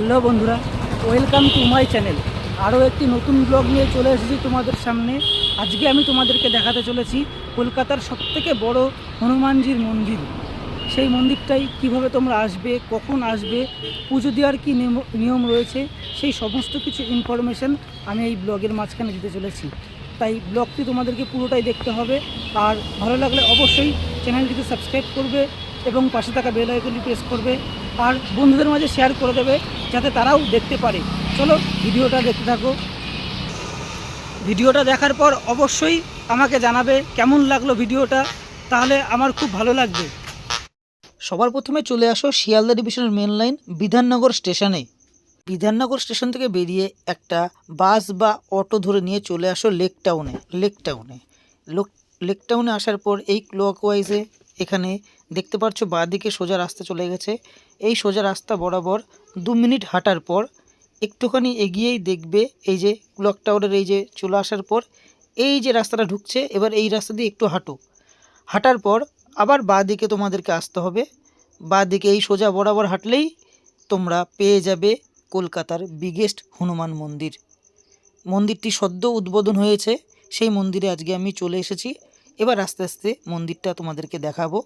Hello বন্ধুরা, welcome to my channel. আরও একটি নতুন ব্লগ নিয়ে চলে এসেছি তোমাদের সামনে। আজকে আমি তোমাদেরকে দেখাতে চলেছি কলকাতার সবথেকে বড় হনুমানজির মন্দির। সেই মন্দিরটাই কিভাবে তোমরা আসবে, কখন আসবে, পুজো দেওয়ার কী নিয়ম রয়েছে, সেই সমস্ত কিছু ইনফরমেশান আমি এই ব্লগের মাঝখানে দিতে চলেছি। তাই ব্লগটি তোমাদেরকে পুরোটাই দেখতে হবে। আর ভালো লাগলে অবশ্যই চ্যানেলটিকে সাবস্ক্রাইব করবে এবং পাশে থাকা বেল আইকনটি প্রেস করবে আর বন্ধুদের মাঝে শেয়ার করে দেবে যাতে তারাও দেখতে পারে। চলো ভিডিওটা দেখতে থাকো। ভিডিওটা দেখার পর অবশ্যই আমাকে জানাবে কেমন লাগলো ভিডিওটা, তাহলে আমার খুব ভালো লাগবে। সবার প্রথমে চলে আসো শিয়ালদা ডিভিশনের মেন লাইন বিধাননগর স্টেশনে। বিধাননগর স্টেশন থেকে বেরিয়ে একটা বাস বা অটো ধরে নিয়ে চলে আসো লেক টাউনে আসার পর এই ক্লকওয়াইজে এখানে দেখতে পাচ্ছ বাঁদিকে সোজা রাস্তা চলে গেছে। এই সোজা রাস্তা বরাবর 2 মিনিট হাঁটার পর একটুখানি এগিয়েই দেখবে এই যে ক্লক টাওয়ারের এই যে চলে আসার পর এই যে রাস্তাটা ঢুকছে, এবার এই রাস্তা দিয়ে একটু হাঁটার পর আবার বাঁদিকে তোমাদেরকে আসতে হবে। বাঁদিকে এই সোজা বরাবর হাঁটলেই তোমরা পেয়ে যাবে কলকাতার বিগেস্ট হনুমান মন্দির। মন্দিরটি সদ্য উদ্বোধন হয়েছে, সেই মন্দিরে আজকে আমি চলে এসেছি। এবার আস্তে আস্তে মন্দিরটা তোমাদেরকে দেখাবো।